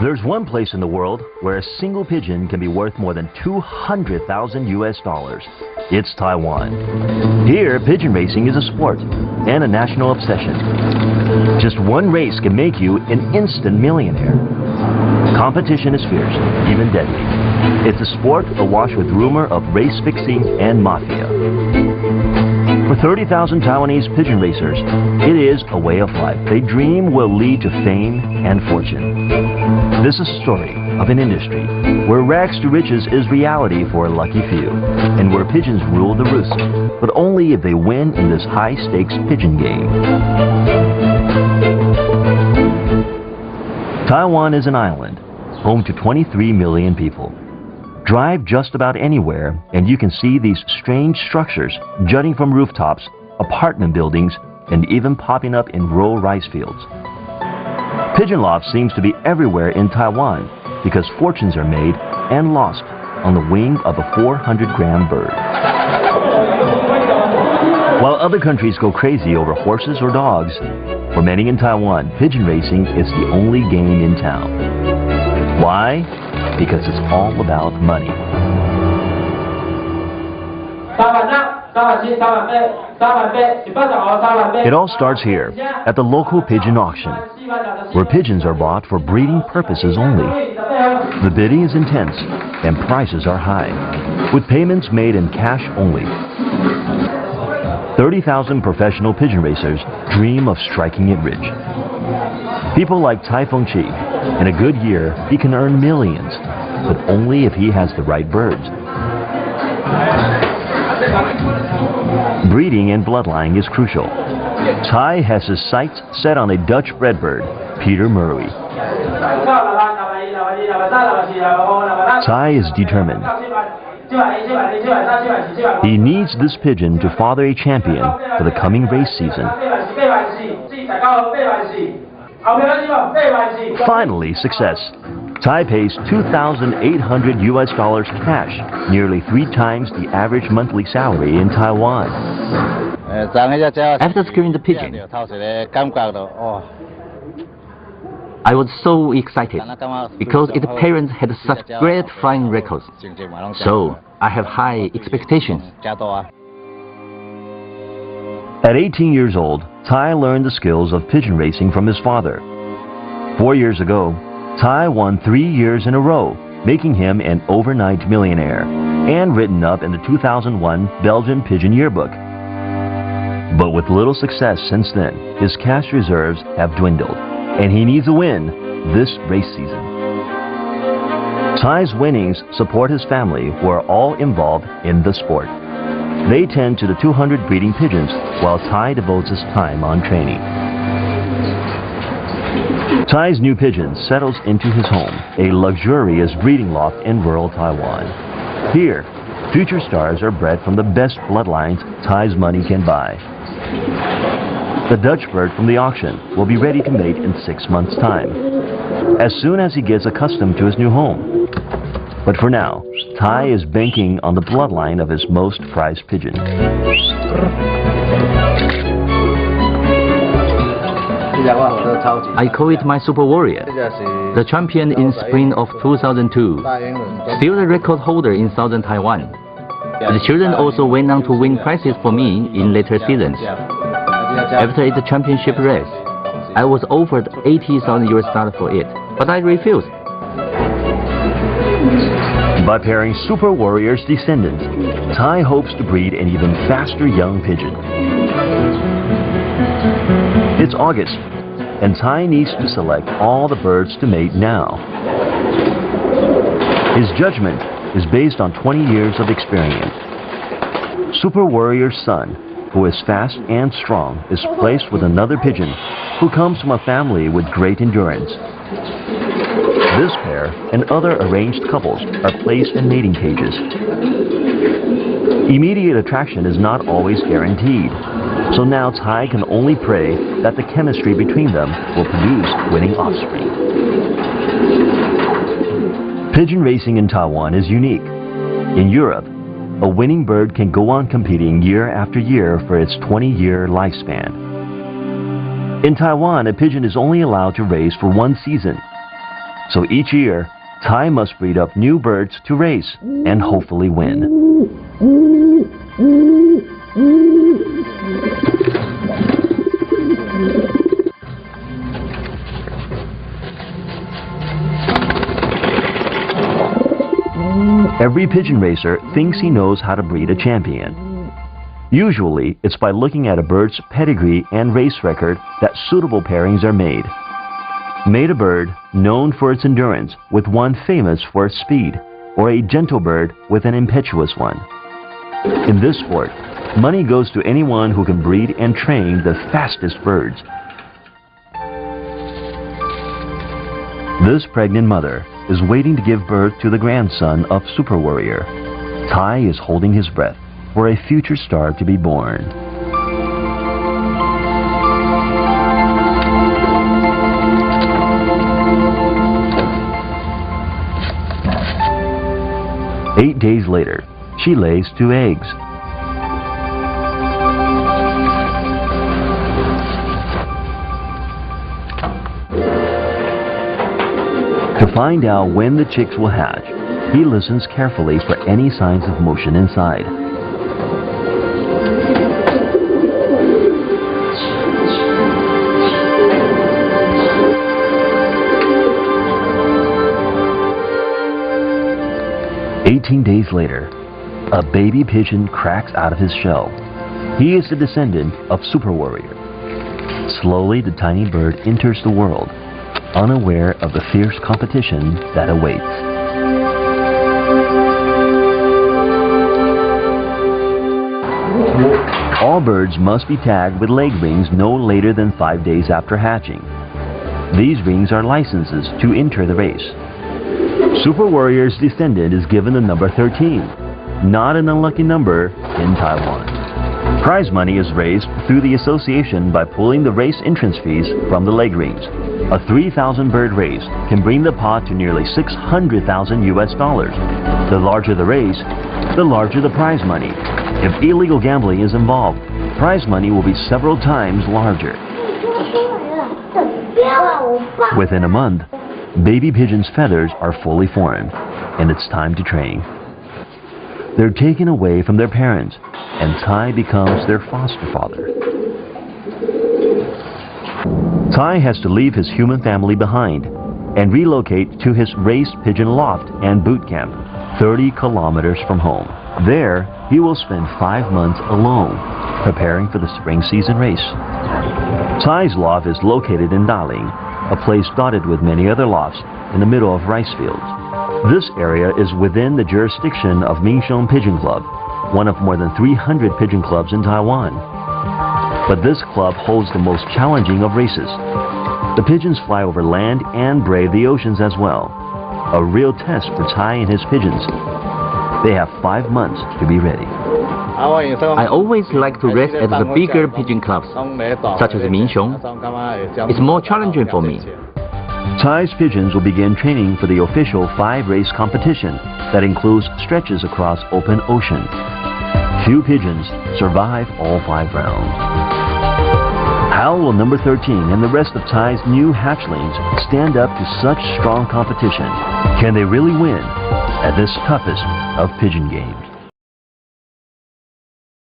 There's one place in the world where a single pigeon can be worth more than $200,000 US. It's Taiwan. Here, pigeon racing is a sport and a national obsession. Just one race can make you an instant millionaire. Competition is fierce, even deadly. It's a sport awash with rumor of race fixing and mafia. For 30,000 Taiwanese pigeon racers, it is a way of life they dream will lead to fame and fortune. This is a story of an industry where rags to riches is reality for a lucky few, and where pigeons rule the roost, but only if they win in this high-stakes pigeon game. Taiwan is an island, home to 23 million people. Drive just about anywhere and you can see these strange structures jutting from rooftops, apartment buildings, and even popping up in rural rice fields. Pigeon loft seems to be everywhere in Taiwan because fortunes are made and lost on the wing of a 400-gram bird. While other countries go crazy over horses or dogs, for many in Taiwan, pigeon racing is the only game in town. Why? Because it's all about money. It all starts here, at the local pigeon auction, where pigeons are bought for breeding purposes only. The bidding is intense and prices are high, with payments made in cash only. 30,000 professional pigeon racers dream of striking it rich. People like Tai Feng-chi, in a good year, he can earn millions, but only if he has the right birds. Breeding and bloodline is crucial. Tai has his sights set on a Dutch bred bird, Peter Murray. Tai is determined. He needs this pigeon to father a champion for the coming race season. Finally, success. Tai pays $2,800 US cash, nearly 3 times the average monthly salary in Taiwan. After securing the pigeon, I was so excited because its parents had such great flying records. So I have high expectations. At 18 years old, Tai learned the skills of pigeon racing from his father. 4 years ago, Tai won 3 years in a row, making him an overnight millionaire, and written up in the 2001 Belgian Pigeon Yearbook. But with little success since then, his cash reserves have dwindled, and he needs a win this race season. Tai's winnings support his family, who are all involved in the sport. They tend to the 200 breeding pigeons, while Tai devotes his time on training. Tai's new pigeon settles into his home, a luxurious breeding loft in rural Taiwan. Here, future stars are bred from the best bloodlines Tai's money can buy. The Dutch bird from the auction will be ready to mate in 6 months' time, as soon as he gets accustomed to his new home. But for now, Tai is banking on the bloodline of his most prized pigeon. I call it my super warrior. The champion in spring of 2002, still the record holder in southern Taiwan. The children also went on to win prizes for me in later seasons. After its championship race, I was offered $80,000 US for it, but I refused. By pairing Super Warrior's descendants, Tai hopes to breed an even faster young pigeon. It's August, and Tai needs to select all the birds to mate now. His judgment is based on 20 years of experience. Super Warrior's son, who is fast and strong, is placed with another pigeon who comes from a family with great endurance. This pair and other arranged couples are placed in mating cages. Immediate attraction is not always guaranteed, so now Tai can only pray that the chemistry between them will produce winning offspring. Pigeon racing in Taiwan is unique. In Europe, a winning bird can go on competing year after year for its 20-year lifespan. In Taiwan, a pigeon is only allowed to race for 1 season. So each year, Tai must breed up new birds to race and hopefully win. Every pigeon racer thinks he knows how to breed a champion. Usually, it's by looking at a bird's pedigree and race record that suitable pairings are made. Mate a bird known for its endurance with one famous for its speed, or a gentle bird with an impetuous one. In this sport, money goes to anyone who can breed and train the fastest birds. This pregnant mother is waiting to give birth to the grandson of Super Warrior. Tai is holding his breath for a future star to be born. Eight days later, she lays 2 eggs. To find out when the chicks will hatch, he listens carefully for any signs of motion inside. "18 days later, a baby pigeon cracks out of his shell. He is the descendant of Super Warrior. Slowly, the tiny bird enters the world, unaware of the fierce competition that awaits. All birds must be tagged with leg rings no later than 5 days after hatching. These rings are licenses to enter the race. Super Warrior's descendant is given the number 13, not an unlucky number in Taiwan. Prize money is raised through the association by pulling the race entrance fees from the leg rings. A 3,000 bird race can bring the pot to nearly $600,000 US. The larger the race, the larger the prize money. If illegal gambling is involved, prize money will be several times larger. Within a month, baby pigeons' feathers are fully formed, and it's time to train. They're taken away from their parents, and Tai becomes their foster father. Tai has to leave his human family behind and relocate to his raised pigeon loft and boot camp, 30 kilometers from home. There, he will spend 5 months alone, preparing for the spring season race. Tai's loft is located in Daling, a place dotted with many other lofts in the middle of rice fields. This area is within the jurisdiction of Minsheng Pigeon Club, one of more than 300 pigeon clubs in Taiwan. But this club holds the most challenging of races. The pigeons fly over land and brave the oceans as well. A real test for Tai and his pigeons. They have 5 months to be ready. I always like to race at the bigger pigeon clubs, such as Minsheng. It's more challenging for me. Tai's pigeons will begin training for the official 5-race competition that includes stretches across open ocean. Few pigeons survive all 5 rounds. How will number 13 and the rest of Tai's new hatchlings stand up to such strong competition? Can they really win at this toughest of pigeon games?